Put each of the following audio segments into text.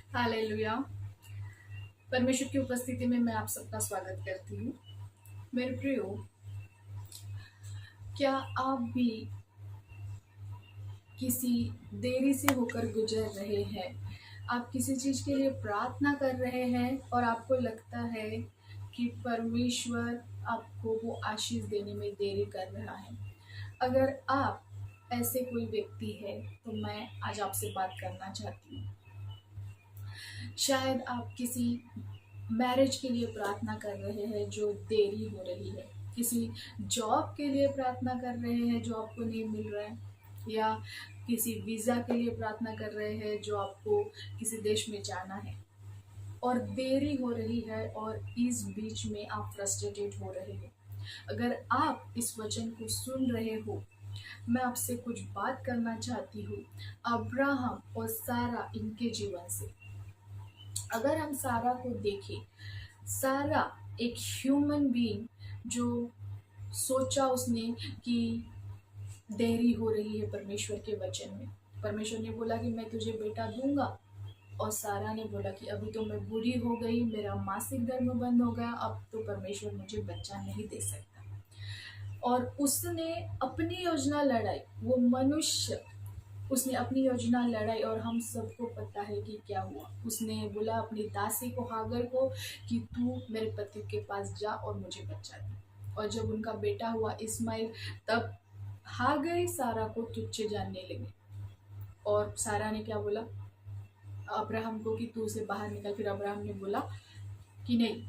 Hallelujah. परमेश्वर की उपस्थिति में मैं आप सबका स्वागत करती हूँ। मेरे प्रियो, क्या आप भी किसी देरी से होकर गुजर रहे हैं? आप किसी चीज़ के लिए प्रार्थना कर रहे हैं और आपको लगता है कि परमेश्वर आपको वो आशीष देने में देरी कर रहा है। अगर आप ऐसे कोई व्यक्ति है तो मैं आज आपसे बात करना चाहती हूँ। शायद आप किसी मैरिज के लिए प्रार्थना कर रहे हैं जो देरी हो रही है, किसी जॉब के लिए प्रार्थना कर रहे हैं जो आपको नहीं मिल रहा है, या किसी वीज़ा के लिए प्रार्थना कर रहे हैं जो आपको किसी देश में जाना है और देरी हो रही है और इस बीच में आप फ्रस्ट्रेटेड हो रहे हो। अगर आप इस वचन को सुन रहे हो, मैं आपसे कुछ बात करना चाहती हूँ अब्राहम और सारा इनके जीवन से। अगर हम सारा को देखें, सारा एक ह्यूमन बीइंग जो सोचा उसने कि देरी हो रही है परमेश्वर के वचन में। परमेश्वर ने बोला कि मैं तुझे बेटा दूंगा, और सारा ने बोला कि अभी तो मैं बूढ़ी हो गई, मेरा मासिक धर्म बंद हो गया, अब तो परमेश्वर मुझे बच्चा नहीं दे सकता। और उसने अपनी योजना लड़ाई, वो मनुष्य, उसने अपनी योजना लड़ाई और हम सबको पता है कि क्या हुआ। उसने बोला अपनी दासी को, हागर को, कि तू मेरे पति के पास जा और मुझे बच्चा दे। और जब उनका बेटा हुआ इस्माइल, तब हागर सारा को तुच्छ जानने लगी। और सारा ने क्या बोला अब्राहम को कि तू उसे बाहर निकल। फिर अब्राहम ने बोला कि नहीं,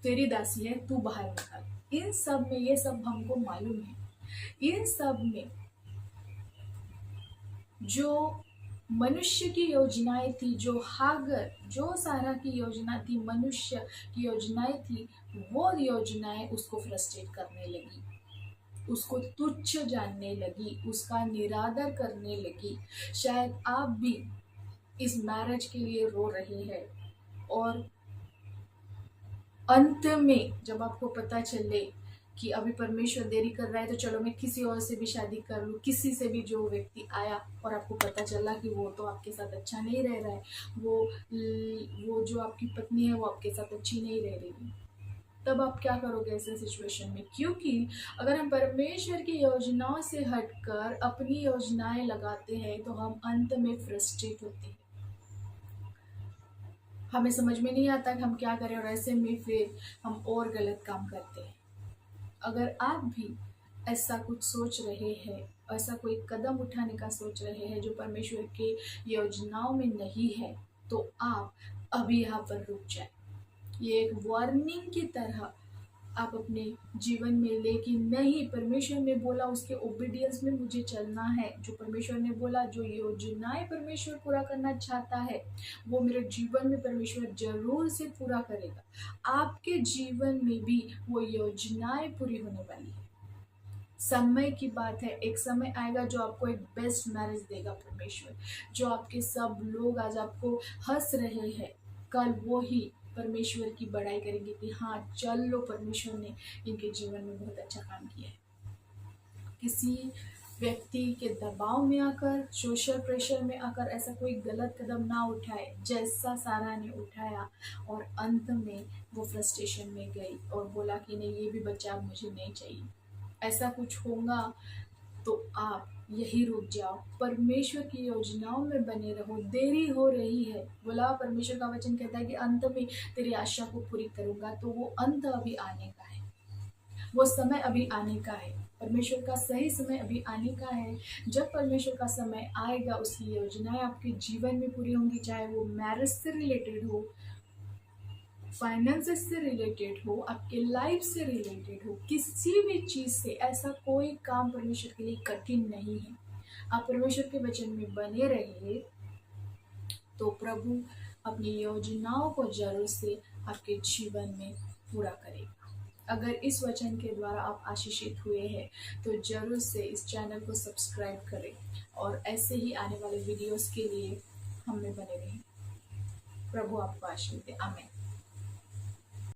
तेरी दासी है, तू बाहर निकल। इन सब में, ये सब हमको मालूम है, इन सब में जो मनुष्य की योजनाएं थी, जो हागर, जो सारा की योजना थी, मनुष्य की योजनाएं थी, वो योजनाएं उसको फ्रस्ट्रेट करने लगी, उसको तुच्छ जानने लगी, उसका निरादर करने लगी। शायद आप भी इस मैरिज के लिए रो रहे हैं और अंत में जब आपको पता चले कि अभी परमेश्वर देरी कर रहा है तो चलो मैं किसी और से भी शादी कर लूँ, किसी से भी जो व्यक्ति आया और आपको पता चला कि वो तो आपके साथ अच्छा नहीं रह रहा है, वो जो आपकी पत्नी है वो आपके साथ अच्छी नहीं रह रही, तब आप क्या करोगे ऐसे सिचुएशन में? क्योंकि अगर हम परमेश्वर की योजनाओं से हटकर अपनी योजनाएं लगाते हैं तो हम अंत में फ्रस्ट्रेट होते हैं, हमें समझ में नहीं आता कि हम क्या करें और ऐसे में फिर हम और गलत काम करते हैं। अगर आप भी ऐसा कुछ सोच रहे हैं, ऐसा कोई कदम उठाने का सोच रहे हैं जो परमेश्वर के योजनाओं में नहीं है, तो आप अभी यहाँ पर रुक जाए। ये एक वार्निंग की तरह आप अपने जीवन में ले कि नहीं, परमेश्वर ने बोला, उसके ओबीडियंस में मुझे चलना है। जो परमेश्वर ने बोला, जो योजनाएं परमेश्वर पूरा करना चाहता है, वो मेरे जीवन में परमेश्वर जरूर से पूरा करेगा। आपके जीवन में भी वो योजनाएं पूरी होने वाली है। समय की बात है, एक समय आएगा जो आपको एक बेस्ट मैरिज देगा परमेश्वर। जो आपके सब लोग आज आपको हंस रहे हैं, कल वो ही परमेश्वर की बड़ाई करेंगे कि हाँ चल लो, परमेश्वर ने इनके जीवन में बहुत अच्छा काम किया है। किसी व्यक्ति के दबाव में आकर, सोशल प्रेशर में आकर ऐसा कोई गलत कदम ना उठाए जैसा सारा ने उठाया, और अंत में वो फ्रस्ट्रेशन में गई और बोला कि नहीं, ये भी बच्चा अब मुझे नहीं चाहिए। ऐसा कुछ होगा तो आप यही रुक जाओ, परमेश्वर की योजनाओं में बने रहो। देरी हो रही है, बोला परमेश्वर का वचन कहता है कि अंत में तेरी आशा को पूरी करूंगा, तो वो अंत अभी आने का है, वो समय अभी आने का है, परमेश्वर का सही समय अभी आने का है। जब परमेश्वर का समय आएगा, उसकी योजनाएं आपके जीवन में पूरी होंगी, चाहे वो मैरिज से रिलेटेड हो, फाइनेंसेस से रिलेटेड हो, आपके लाइफ से रिलेटेड हो, किसी भी चीज़ से। ऐसा कोई काम परमेश्वर के लिए कठिन नहीं है। आप परमेश्वर के वचन में बने रहिए तो प्रभु अपनी योजनाओं को जरूर से आपके जीवन में पूरा करेगा। अगर इस वचन के द्वारा आप आशीषित हुए हैं तो जरूर से इस चैनल को सब्सक्राइब करें और ऐसे ही आने वाले वीडियोस के लिए हम में बने रहें। प्रभु आपको आशीष दे। आमीन।